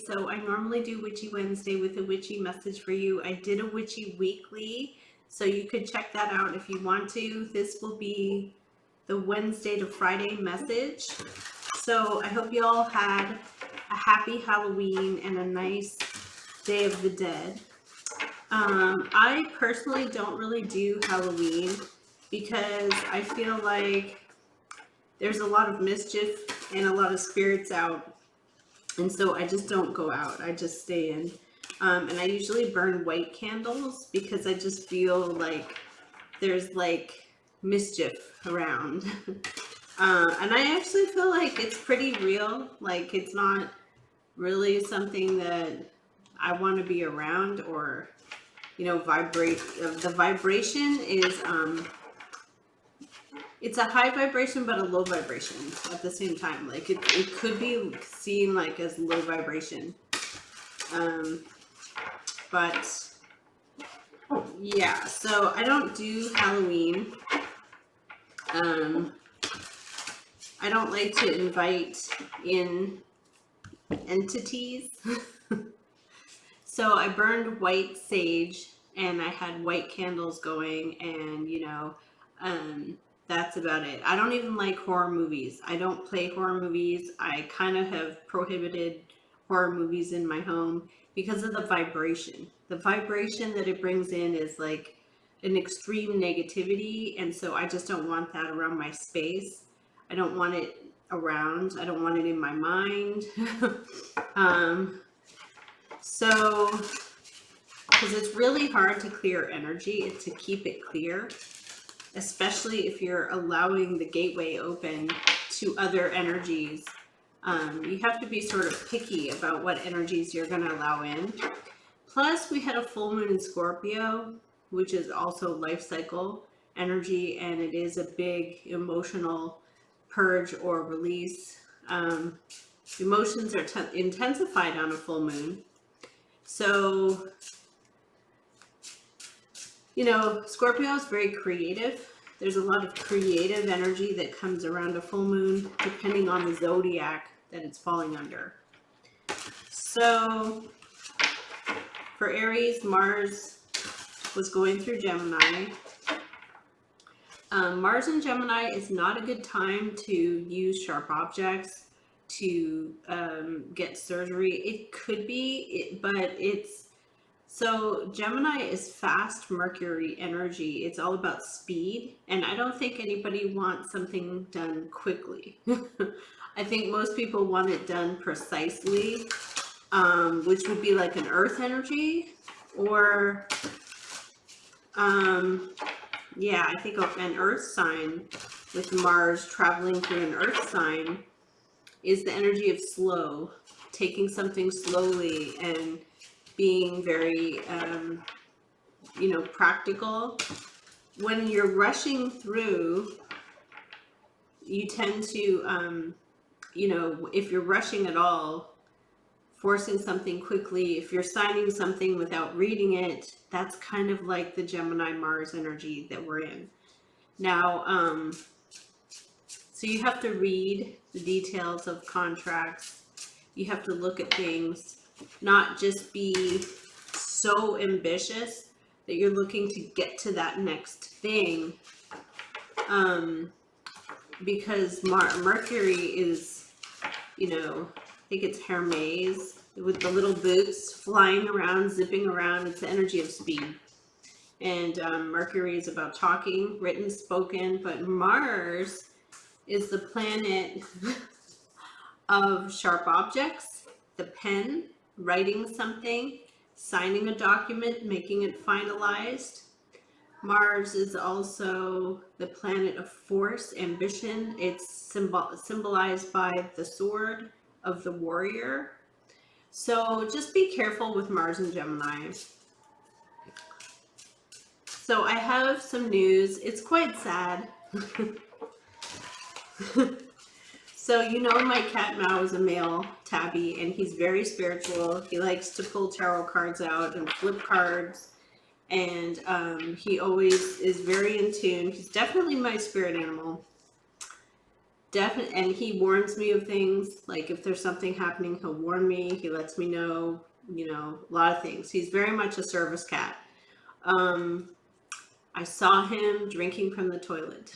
So I normally do Witchy Wednesday with a witchy message for you. I did a witchy weekly, so you could check that out if you want to. This will be the Wednesday to Friday message. So I hope you all had a happy Halloween and a nice Day of the Dead. I personally don't really do Halloween because I feel like there's a lot of mischief and a lot of spirits out. And so I just don't go out. I just stay in. And I usually burn white candles because I just feel like there's like mischief around. And I actually feel like it's pretty real. Like it's not really something that I want to be around or, you know, vibrate. The vibration is, it's a high vibration but a low vibration at the same time. Like it could be seen like as low vibration. But yeah, so I don't do Halloween. I don't like to invite in entities. So I burned white sage and I had white candles going, and you know, that's about it. I don't even like horror movies. I don't play horror movies. I kind of have prohibited horror movies in my home because of the vibration. The vibration that it brings in is like an extreme negativity, and so I just don't want that around my space. I don't want it around. I don't want it in my mind. So, because it's really hard to clear energy, to keep it clear, especially if you're allowing the gateway open to other energies. You have to be sort of picky about what energies you're going to allow in. Plus, we had a full moon in Scorpio, which is also life cycle energy, and it is a big emotional purge or release. Emotions are intensified on a full moon. So, you know, Scorpio is very creative. There's a lot of creative energy that comes around a full moon, depending on the zodiac that it's falling under. So, for Aries, Mars was going through Gemini. Mars in Gemini is not a good time to use sharp objects, to get surgery. It could be, but it's, so Gemini is fast Mercury energy. It's all about speed, and I don't think anybody wants something done quickly. I think most people want it done precisely, which would be like an earth energy, or yeah, I think an earth sign with Mars traveling through an earth sign is the energy of slow, taking something slowly and being very, you know, practical. When you're rushing through, you tend to, you know, if you're rushing at all, forcing something quickly, if you're signing something without reading it, that's kind of like the Gemini Mars energy that we're in. Now, so you have to read the details of contracts. You have to look at things, not just be so ambitious that you're looking to get to that next thing. Because Mercury is, you know, I think it's Hermes with the little boots flying around, zipping around. It's the energy of speed. And Mercury is about talking, written, spoken, but Mars is the planet of sharp objects, the pen, writing something, signing a document, making it finalized. Mars is also the planet of force, ambition. It's symbolized by the sword of the warrior. So just be careful with Mars and Gemini. So I have some news. It's quite sad. So you know my cat Mao is a male tabby, and he's very spiritual. He likes to pull tarot cards out and flip cards, and he always is very in tune. He's definitely my spirit animal. definitely, and he warns me of things. Like if there's something happening, he'll warn me. He lets me know, a lot of things. He's very much a service cat. Um, I saw him drinking from the toilet.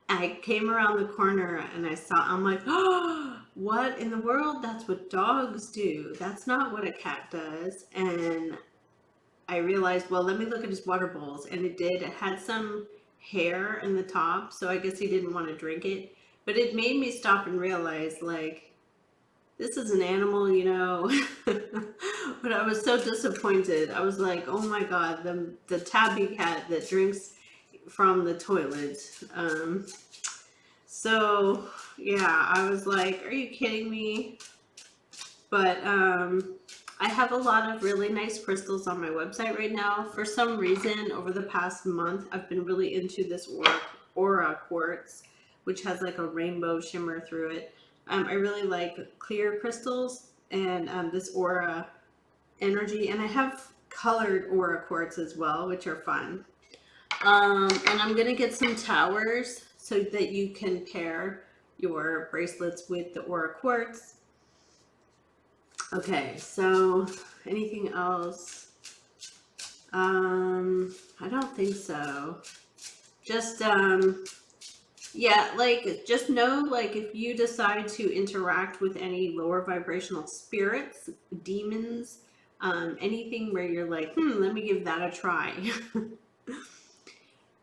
I came around the corner and I'm like, oh, what in the world? That's what dogs do. That's not what a cat does. And I realized, well, let me look at his water bowls. And it had some hair in the top. So I guess he didn't want to drink it. But it made me stop and realize, like, this is an animal. But I was so disappointed. I was like, oh my God, the tabby cat that drinks from the toilet. So yeah, I was like, are you kidding me? But I have a lot of really nice crystals on my website right now. For some reason, over the past month, I've been really into this aura quartz, which has like a rainbow shimmer through it. I really like clear crystals and this aura energy, and I have colored aura quartz as well, which are fun. And I'm gonna get some towers so that you can pair your bracelets with the aura quartz. Okay, so anything else? I don't think so. Just yeah, like just know, like if you decide to interact with any lower vibrational spirits, demons, anything where you're like, let me give that a try.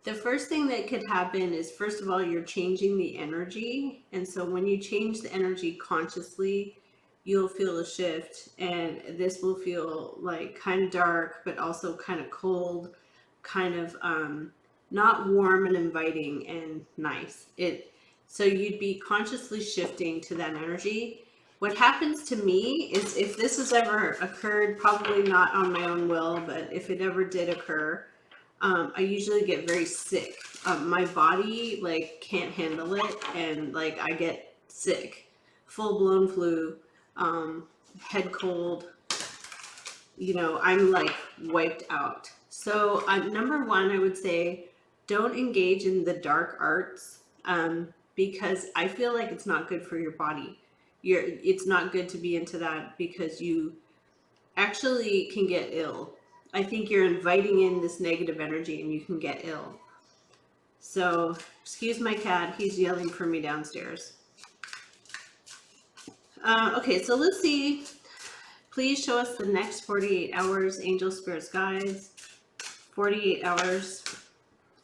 The first thing that could happen is, first of all, you're changing the energy. And so when you change the energy consciously, you'll feel a shift. And this will feel like kind of dark, but also kind of cold, kind of not warm and inviting and nice. So you'd be consciously shifting to that energy. What happens to me is, if this has ever occurred, probably not on my own will, but if it ever did occur, I usually get very sick. My body like can't handle it, and like I get sick, full blown flu, head cold. I'm like wiped out. So number one, I would say, don't engage in the dark arts, because I feel like it's not good for your body. It's not good to be into that, because you actually can get ill. I think you're inviting in this negative energy and you can get ill. So, excuse my cat, he's yelling for me downstairs. Okay, so let's see. Please show us the next 48 hours, angel spirits guides. 48 hours.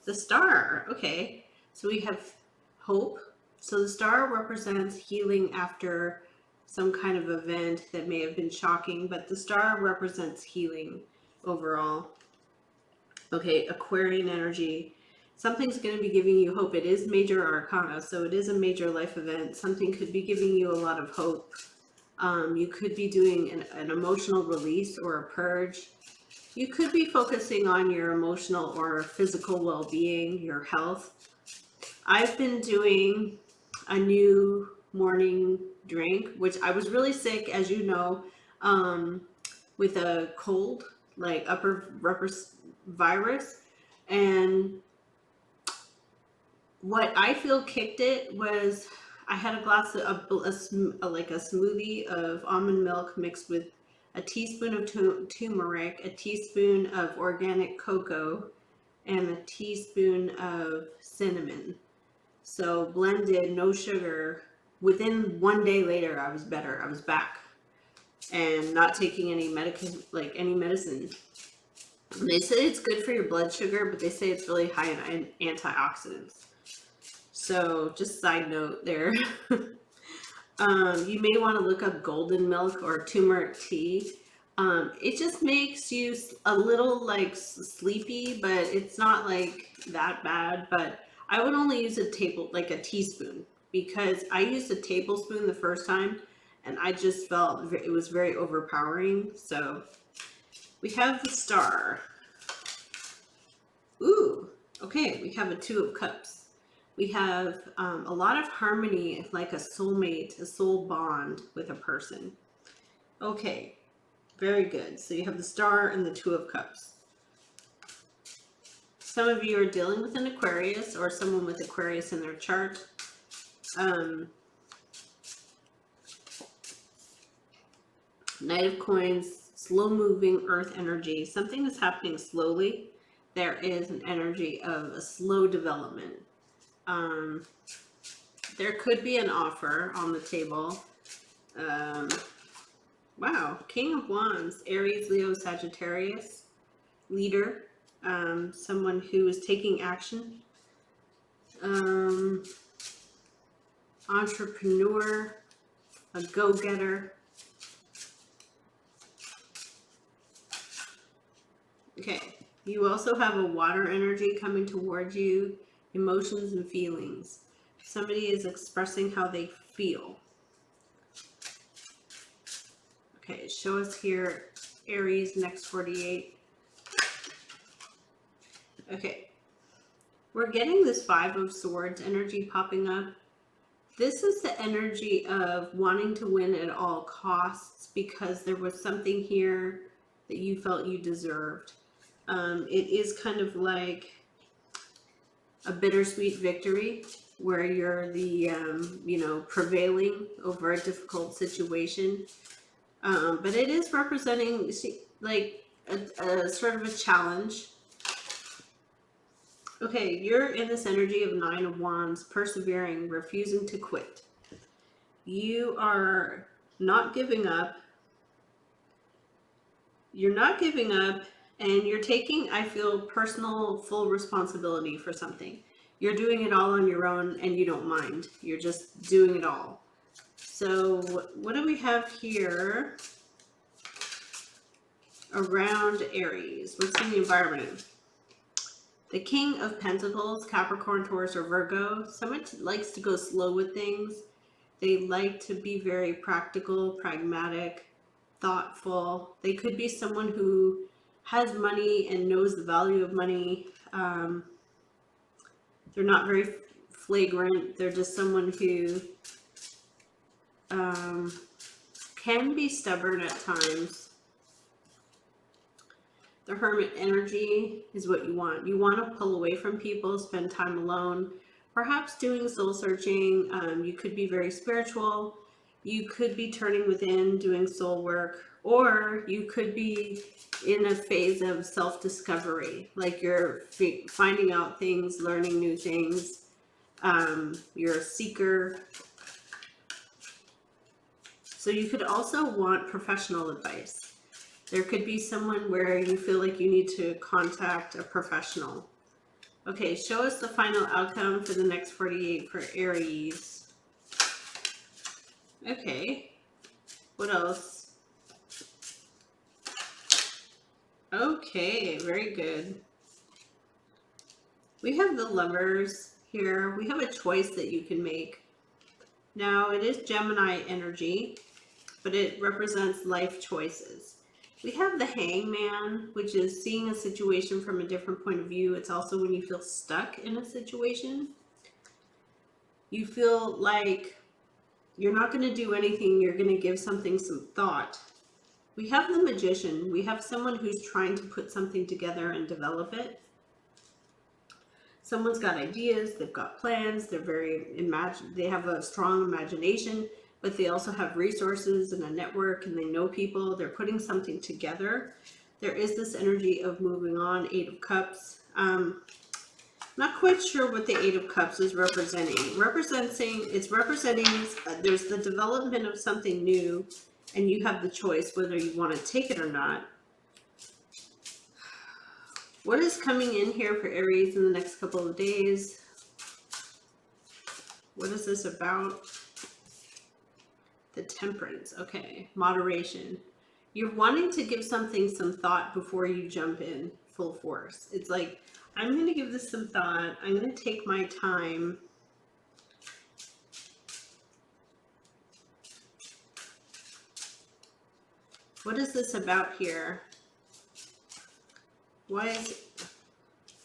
The star. Okay, so we have hope. So the star represents healing after some kind of event that may have been shocking, but the star represents healing overall. Okay, Aquarian energy. Something's going to be giving you hope. It is major arcana, so it is a major life event. Something could be giving you a lot of hope. You could be doing an emotional release or a purge. You could be focusing on your emotional or physical well-being, your health. I've been doing a new morning drink, which I was really sick, as you know, with a cold, like upper virus. And what I feel kicked it was, I had a glass of like a smoothie of almond milk mixed with a teaspoon of turmeric, a teaspoon of organic cocoa, and a teaspoon of cinnamon. So blended, no sugar. Within 1 day later, I was better. I was back and not taking any medicine. And they say it's good for your blood sugar, but they say it's really high in antioxidants. So just side note there. You may want to look up golden milk or turmeric tea. It just makes you a little like sleepy, but it's not like that bad. But I would only use a teaspoon, because I used a tablespoon the first time and I just felt it was very overpowering. So we have the star. Ooh, okay, we have a 2 of cups. We have a lot of harmony, like a soulmate, a soul bond with a person. Okay, very good. So you have the star and the 2 of cups. Some of you are dealing with an Aquarius or someone with Aquarius in their chart. Knight of Coins, slow moving earth energy. Something is happening slowly. There is an energy of a slow development. There could be an offer on the table. Wow, King of Wands, Aries, Leo, Sagittarius, leader, someone who is taking action, entrepreneur, a go-getter. Okay, you also have a water energy coming towards you, emotions and feelings. Somebody is expressing how they feel. Okay, show us here, Aries, next 48. Okay, we're getting this Five of Swords energy popping up. This is the energy of wanting to win at all costs because there was something here that you felt you deserved. It is kind of like a bittersweet victory where you're the, prevailing over a difficult situation. But it is representing like a sort of a challenge. Okay, you're in this energy of Nine of Wands, persevering, refusing to quit. You are not giving up. You're not giving up, and you're taking, I feel, personal, full responsibility for something. You're doing it all on your own, and you don't mind. You're just doing it all. So what do we have here around Aries? What's in the environment? The King of Pentacles, Capricorn, Taurus, or Virgo. Someone likes to go slow with things. They like to be very practical, pragmatic, thoughtful. They could be someone who has money and knows the value of money. They're not very flagrant. They're just someone who can be stubborn at times. The Hermit energy is what you want. You want to pull away from people, spend time alone, perhaps doing soul searching. You could be very spiritual. You could be turning within, doing soul work, or you could be in a phase of self-discovery, like you're finding out things, learning new things. You're a seeker. So you could also want professional advice. There could be someone where you feel like you need to contact a professional. Okay, show us the final outcome for the next 48 for Aries. Okay, what else? Okay, very good. We have the Lovers here. We have a choice that you can make. Now, it is Gemini energy, but it represents life choices. We have the Hangman, which is seeing a situation from a different point of view. It's also when you feel stuck in a situation. You feel like you're not going to do anything. You're going to give something some thought. We have the Magician. We have someone who's trying to put something together and develop it. Someone's got ideas. They've got plans. They have a strong imagination. But they also have resources and a network, and they know people. They're putting something together. There is this energy of moving on. Eight of Cups. Not quite sure what the Eight of Cups is representing. It's representing there's the development of something new, and you have the choice whether you want to take it or not. What is coming in here for Aries in the next couple of days? What is this about? The Temperance. Okay, moderation. You're wanting to give something some thought before you jump in full force. It's like, I'm going to give this some thought. I'm going to take my time. What is this about here? Why is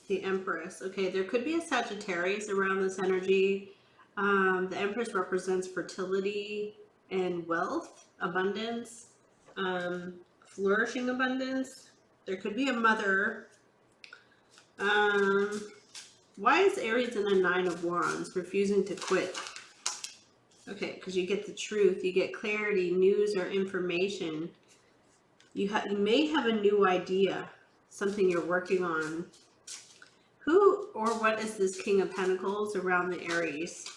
the Empress? Okay, there could be a Sagittarius around this energy. The Empress represents fertility and wealth, abundance, flourishing abundance. There could be a mother. Why is Aries in a Nine of Wands, refusing to quit? Okay, because you get the truth, you get clarity, news or information. You may have a new idea, something you're working on. Who or what is this King of Pentacles around the Aries?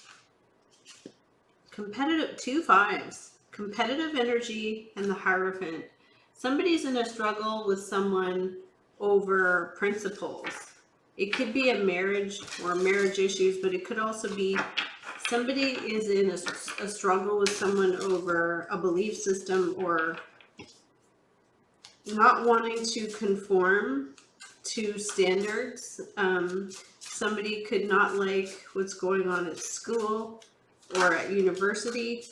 Competitive, 2 5s. Competitive energy and the Hierophant. Somebody's in a struggle with someone over principles. It could be a marriage or marriage issues, but it could also be somebody is in a struggle with someone over a belief system or not wanting to conform to standards. Somebody could not like what's going on at school or at university.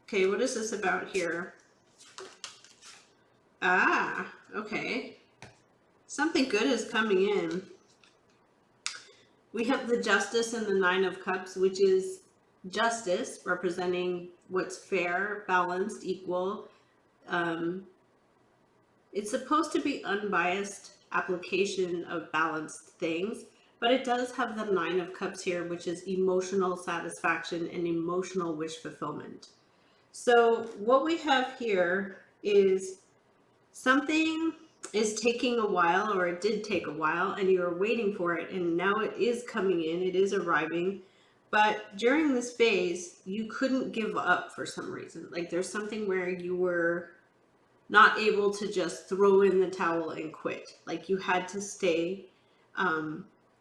Okay, what is this about here? Ah, okay. Something good is coming in. We have the Justice and the Nine of Cups, which is justice, representing what's fair, balanced, equal. It's supposed to be unbiased application of balanced things, but it does have the Nine of Cups here, which is emotional satisfaction and emotional wish fulfillment. So what we have here is something is taking a while, or it did take a while, and you were waiting for it, and now it is coming in, it is arriving. But during this phase, you couldn't give up for some reason. Like there's something where you were not able to just throw in the towel and quit. Like you had to stay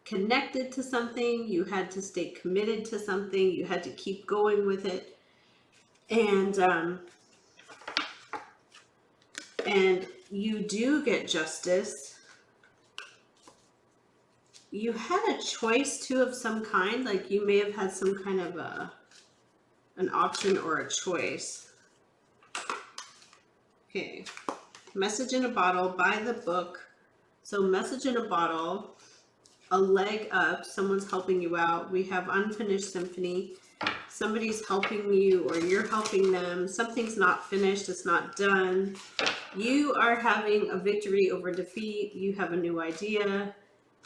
connected to something, you had to stay committed to something, you had to keep going with it. And you do get justice. You had a choice too of some kind, like you may have had some kind of an option or a choice. Okay, message in a bottle, buy the book. So message in a bottle, a leg up, someone's helping you out. We have unfinished symphony. Somebody's helping you or you're helping them. Something's not finished, it's not done. You are having a victory over defeat. You have a new idea.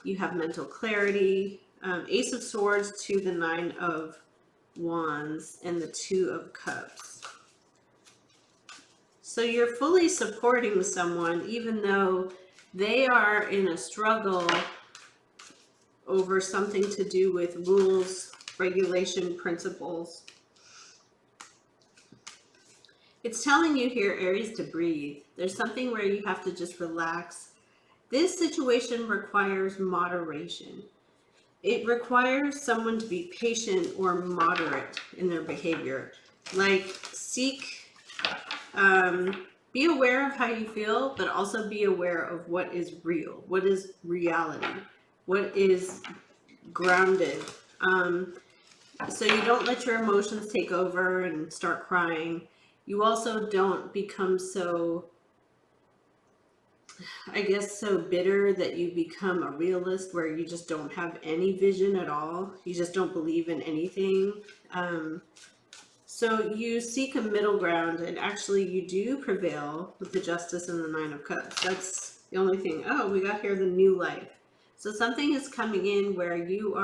You have mental clarity. Ace of Swords to the Nine of Wands and the Two of Cups. So you're fully supporting someone even though they are in a struggle over something to do with rules, regulation, principles. It's telling you here, Aries, to breathe. There's something where you have to just relax. This situation requires moderation. It requires someone to be patient or moderate in their behavior. Like be aware of how you feel, but also be aware of what is real, what is reality, what is grounded. So you don't let your emotions take over and start crying. You also don't become so, I guess, so bitter that you become a realist where you just don't have any vision at all. You just don't believe in anything. So you seek a middle ground, and actually you do prevail with the Justice and the Nine of Cups. That's the only thing. Oh, we got here the new life. So something is coming in where you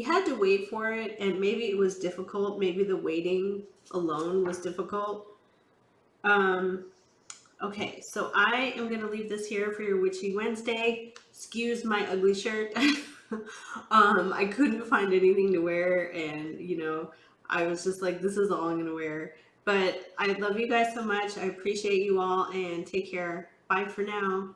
had to wait for it, and maybe it was difficult. Maybe the waiting alone was difficult. Okay, so I am going to leave this here for your Witchy Wednesday. Excuse my ugly shirt. I couldn't find anything to wear, and I was just like, this is all I'm going to wear. But I love you guys so much. I appreciate you all, and take care. Bye for now.